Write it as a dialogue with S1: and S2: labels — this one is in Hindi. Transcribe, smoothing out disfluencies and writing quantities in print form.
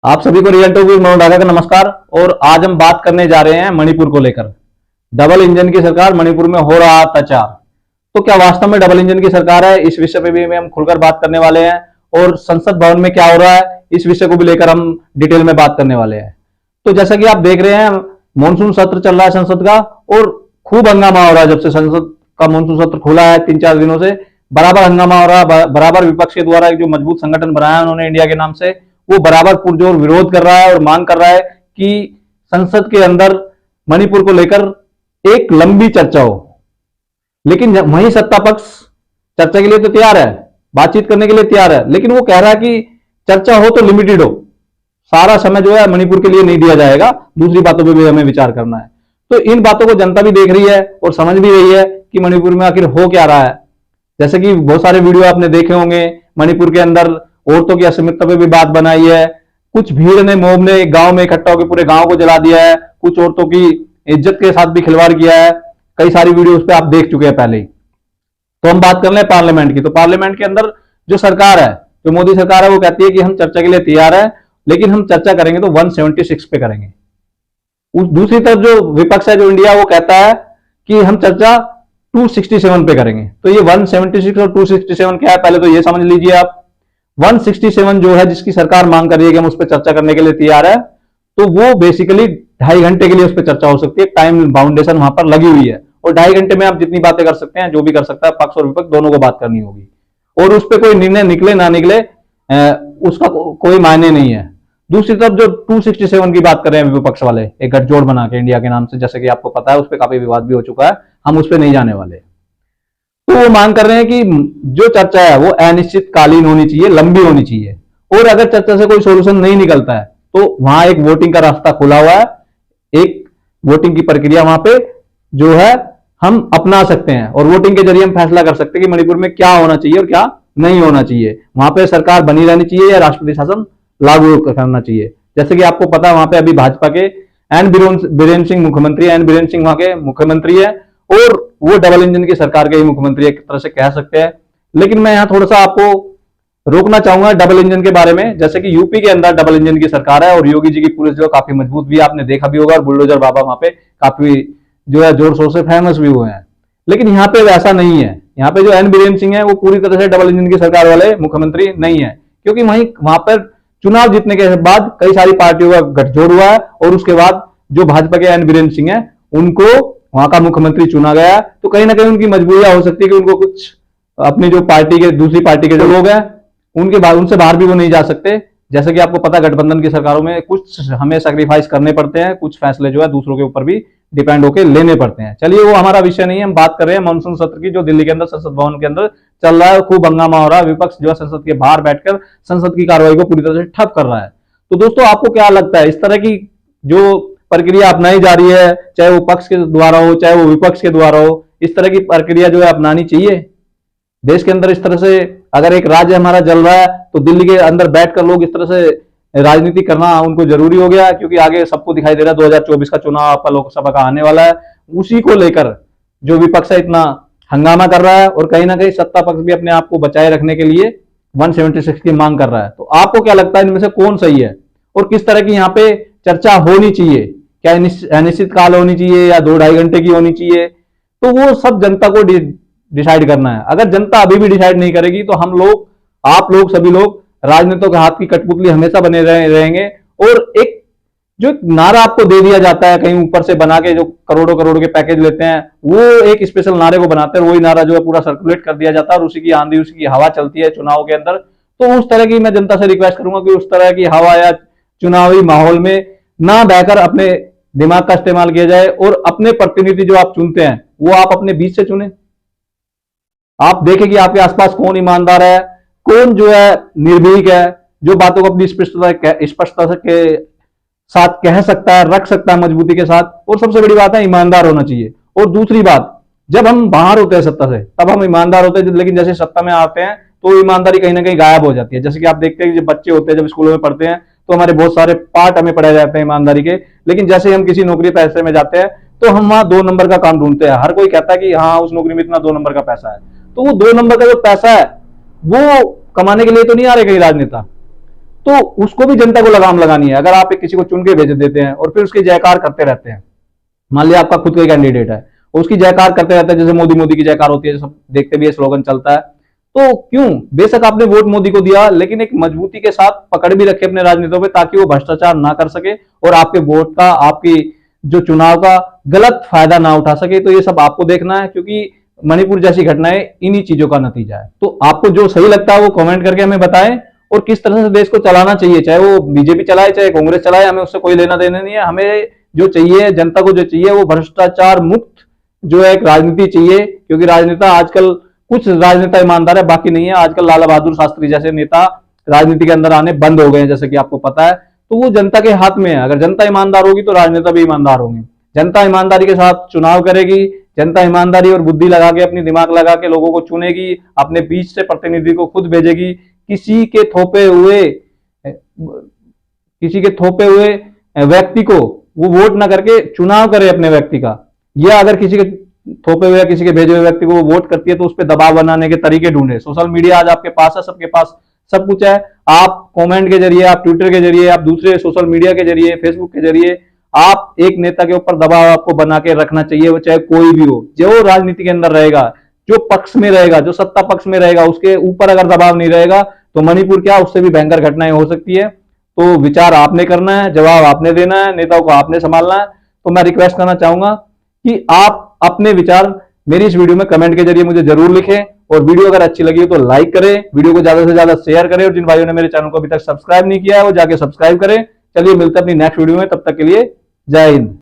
S1: आप सभी को real talk with Manoj Dhaka का नमस्कार। और आज हम बात करने जा रहे हैं मणिपुर को लेकर। डबल इंजन की सरकार, मणिपुर में हो रहा अत्याचार। तो क्या वास्तव में डबल इंजन की सरकार है? इस विषय पे भी हम खुलकर बात करने वाले हैं। और संसद भवन में क्या हो रहा है, इस विषय को भी लेकर हम डिटेल में बात करने वाले हैं। तो जैसा कि आप देख रहे हैं, मानसून सत्र चल रहा है संसद का और खूब हंगामा हो रहा है। जब से संसद का मानसून सत्र खुला है 3-4 दिनों से बराबर हंगामा हो रहा है। बराबर विपक्ष के द्वारा एक जो मजबूत संगठन बनाया है उन्होंने इंडिया के नाम से, वो बराबर पुरजोर विरोध कर रहा है और मांग कर रहा है कि संसद के अंदर मणिपुर को लेकर एक लंबी चर्चा हो। लेकिन वही सत्ता पक्ष चर्चा के लिए तो तैयार है, बातचीत करने के लिए तैयार है, लेकिन वो कह रहा है कि चर्चा हो तो लिमिटेड हो, सारा समय जो है मणिपुर के लिए नहीं दिया जाएगा, दूसरी बातों पर भी हमें विचार करना है। तो इन बातों को जनता भी देख रही है और समझ भी रही है कि मणिपुर में आखिर हो क्या रहा है। जैसे कि बहुत सारे वीडियो आपने देखे होंगे, मणिपुर के अंदर औरतों की अस्मिता पे भी बात बनाई है। कुछ भीड़ ने, मोब ने गांव में इकट्ठा होकर पूरे गांव को जला दिया है। कुछ औरतों की इज्जत के साथ भी खिलवाड़ किया है। कई सारी वीडियो उस पर आप देख चुके हैं पहले ही। तो हम बात कर ले पार्लियामेंट की। तो पार्लियामेंट के अंदर जो सरकार है, जो मोदी सरकार है, वो कहती है कि हम चर्चा के लिए तैयार है, लेकिन हम चर्चा करेंगे तो 176 पे करेंगे। उस दूसरी तरफ जो विपक्ष है, जो इंडिया, वो कहता है कि हम चर्चा 267 पे करेंगे। तो ये 176 और 267 क्या है, पहले तो ये समझ लीजिए आप। 167 जो है, जिसकी सरकार मांग कर रही है कि हम उस पर चर्चा करने के लिए तैयार है, तो वो बेसिकली 2.5 घंटे के लिए उस पर चर्चा हो सकती है। टाइम बाउंडेशन वहां पर लगी हुई है और 2.5 घंटे में आप जितनी बातें कर सकते हैं, जो भी कर सकता है, पक्ष और विपक्ष दोनों को बात करनी होगी। और उस पर कोई निर्णय निकले ना निकले उसका कोई मायने नहीं है। दूसरी तरफ जो 267 की बात कर रहे हैं विपक्ष वाले, एक गठजोड़ बना के इंडिया के नाम से, जैसे कि आपको पता है, उस पर काफी विवाद भी हो चुका है, हम उस पर नहीं जाने वाले। तो वो मांग कर रहे हैं कि जो चर्चा है वो अनिश्चितकालीन होनी चाहिए, लंबी होनी चाहिए। और अगर चर्चा से कोई सोल्यूशन नहीं निकलता है तो वहां एक वोटिंग का रास्ता खुला हुआ है। एक वोटिंग की प्रक्रिया वहां पे जो है हम अपना सकते हैं और वोटिंग के जरिए हम फैसला कर सकते हैं कि मणिपुर में क्या होना चाहिए और क्या नहीं होना चाहिए। वहां पे सरकार बनी रहनी चाहिए या राष्ट्रपति शासन लागू करना चाहिए। जैसे कि आपको पता है, वहां पे अभी भाजपा के एन बीरेन सिंह मुख्यमंत्री, एन बीरेन सिंह वहां के मुख्यमंत्री है और वो डबल इंजन की सरकार के ही मुख्यमंत्री एक तरह से कह सकते हैं। लेकिन मैं यहां थोड़ा सा आपको रोकना चाहूंगा डबल इंजन के बारे में। जैसे कि यूपी के अंदर डबल इंजन की सरकार है और योगी जी की पुलिस जो काफी मजबूत भी है, आपने देखा भी होगा, और बुलडोजर बाबा वहां पे काफी जो है जोर शोर से फेमस भी हुए हैं। लेकिन यहाँ पे वैसा नहीं है। यहाँ पे जो एन बीरेन सिंह है वो पूरी तरह से डबल इंजन की सरकार वाले मुख्यमंत्री नहीं है, क्योंकि वहां पर चुनाव जीतने के बाद कई सारी पार्टियों का गठजोड़ हुआ है और उसके बाद जो भाजपा के एन बीरेन सिंह है उनको वहां का मुख्यमंत्री चुना गया। तो कहीं ना कहीं उनकी मजबूरियां हो सकती है कि उनको कुछ अपनी जो पार्टी के, दूसरी पार्टी के जो लोग हैं उनसे बाहर भी वो नहीं जा सकते। जैसे कि आपको पता, गठबंधन की सरकारों में कुछ हमें सैक्रिफाइस करने पड़ते हैं, कुछ फैसले जो है दूसरों के ऊपर भी डिपेंड होकर लेने पड़ते हैं। चलिए, वो हमारा विषय नहीं है। हम बात कर रहे हैं मानसून सत्र की, जो दिल्ली के अंदर संसद भवन के अंदर चल रहा है। खूब हंगामा हो रहा है, विपक्ष जो है संसद के बाहर बैठकर संसद की कार्रवाई को पूरी तरह से ठप कर रहा है। तो दोस्तों, आपको क्या लगता है, इस तरह की जो प्रक्रिया अपनाई जा रही है, चाहे वो पक्ष के द्वारा हो चाहे वो विपक्ष के द्वारा हो, इस तरह की प्रक्रिया जो है अपनानी चाहिए देश के अंदर? इस तरह से अगर एक राज्य हमारा जल रहा है तो दिल्ली के अंदर बैठकर लोग इस तरह से राजनीति करना उनको जरूरी हो गया, क्योंकि आगे सबको दिखाई दे रहा है 2024 का चुनाव आपका लोकसभा का आने वाला है। उसी को लेकर जो विपक्ष है इतना हंगामा कर रहा है और कहीं ना कहीं सत्ता पक्ष भी अपने आप को बचाए रखने के लिए 176 की मांग कर रहा है। तो आपको क्या लगता है, इनमें से कौन सही है और किस तरह की यहाँ पे चर्चा होनी चाहिए? क्या अनिश्चित काल होनी चाहिए या 2-2.5 घंटे की होनी चाहिए? तो वो सब जनता को डिसाइड करना है। अगर जनता अभी भी डिसाइड नहीं करेगी तो हम लोग, आप लोग, सभी लोग राजनीतियों के हाथ की कठपुतली हमेशा बने रहेंगे। और एक जो नारा आपको दे दिया जाता है कहीं ऊपर से बना के, जो करोड़ों करोड़ के पैकेज लेते हैं, वो एक स्पेशल नारे को बनाते हैं, वही नारा जो है पूरा सर्कुलेट कर दिया जाता है और उसी की आंधी, उसी की हवा चलती है चुनाव के अंदर। तो उस तरह की मैं जनता से रिक्वेस्ट करूंगा कि उस तरह की हवा या चुनावी माहौल में ना बहकर अपने दिमाग का इस्तेमाल किया जाए और अपने प्रतिनिधि जो आप चुनते हैं वो आप अपने बीच से चुने। आप देखें कि आपके आसपास कौन ईमानदार है, कौन जो है निर्भीक है, जो बातों को अपनी स्पष्टता के साथ कह सकता है, रख सकता है मजबूती के साथ। और सबसे बड़ी बात है, ईमानदार होना चाहिए। और दूसरी बात, जब हम बाहर होते हैं सत्ता से तब हम ईमानदार होते हैं, लेकिन जैसे सत्ता में आते हैं तो ईमानदारी कहीं ना कहीं गायब हो जाती है। जैसे कि आप देखते हैं कि जब बच्चे होते हैं, जब स्कूलों में पढ़ते हैं, तो हमारे बहुत सारे पार्ट हमें पढ़ाए जाते हैं ईमानदारी के, लेकिन जैसे हम किसी नौकरी पैसे में जाते हैं तो हम वहां 2 नंबर का काम ढूंढते हैं। हर कोई कहता है कि हाँ, उस नौकरी में इतना 2 नंबर का पैसा है। तो वो 2 नंबर का जो पैसा है वो कमाने के लिए तो नहीं आ रहे कई राजनेता। तो उसको भी जनता को लगाम लगानी है। अगर आप किसी को चुन के भेज देते हैं और फिर उसकी जयकार करते रहते हैं, मान लिया आपका खुद का कैंडिडेट है, उसकी जयकार करते रहते हैं, जैसे मोदी मोदी की जयकार होती है, सब देखते भी है, स्लोगन चलता है, तो क्यों? बेशक आपने वोट मोदी को दिया, लेकिन एक मजबूती के साथ पकड़ भी रखे अपने राजनीतियों पे, ताकि वो भ्रष्टाचार ना कर सके और आपके वोट का, आपकी जो चुनाव का गलत फायदा ना उठा सके। तो ये सब आपको देखना है, क्योंकि मणिपुर जैसी घटनाएं इन्हीं चीजों का नतीजा है। तो आपको जो सही लगता है वो कमेंट करके हमें बताएं, और किस तरह से देश को चलाना चाहिए, चाहे वो बीजेपी चलाए चाहे कांग्रेस चलाए, हमें उससे कोई लेना देना नहीं है। हमें जो चाहिए, जनता को जो चाहिए, वो भ्रष्टाचार मुक्त जो है एक राजनीति चाहिए, क्योंकि राजनेता आजकल, कुछ राजनेता ईमानदार है, बाकी नहीं है। आजकल लाला बहादुर शास्त्री जैसे नेता राजनीति के अंदर आने बंद हो गए हैं, जैसे कि आपको पता है। तो वो जनता के हाथ में है, अगर जनता ईमानदार होगी तो राजनेता भी ईमानदार होंगे। जनता ईमानदारी के साथ चुनाव करेगी, जनता ईमानदारी और बुद्धि लगा के, अपनी दिमाग लगा के लोगों को चुनेगी, अपने बीच से प्रतिनिधि को खुद भेजेगी। किसी के थोपे हुए व्यक्ति को वो वोट ना करके चुनाव करे अपने व्यक्ति का, या अगर किसी के थोपे हुए या किसी के भेजे हुए व्यक्ति को वो वोट करती है तो उस पर दबाव बनाने के तरीके ढूंढे। सोशल मीडिया आज आपके पास है, सबके पास सब कुछ है। आप कमेंट के जरिए, आप ट्विटर के जरिए, आप दूसरे सोशल मीडिया के जरिए, फेसबुक के जरिए, आप एक नेता के ऊपर दबाव आपको बना के रखना चाहिए, वो चाहे कोई भी हो। जो राजनीति के अंदर रहेगा, जो पक्ष में रहेगा, जो सत्ता पक्ष में रहेगा, उसके ऊपर अगर दबाव नहीं रहेगा तो मणिपुर क्या, उससे भी भयंकर घटनाएं हो सकती है। तो विचार आपने करना है, जवाब आपने देना है, नेताओं को आपने संभालना है। तो मैं रिक्वेस्ट करना चाहूंगा कि आप अपने विचार मेरी इस वीडियो में कमेंट के जरिए मुझे जरूर लिखें, और वीडियो अगर अच्छी लगी हो तो लाइक करें, वीडियो को ज्यादा से ज्यादा शेयर करें, और जिन भाइयों ने मेरे चैनल को अभी तक सब्सक्राइब नहीं किया है वो जाके सब्सक्राइब करें। चलिए मिलते हैं अपनी नेक्स्ट वीडियो में, तब तक के लिए जय हिंद।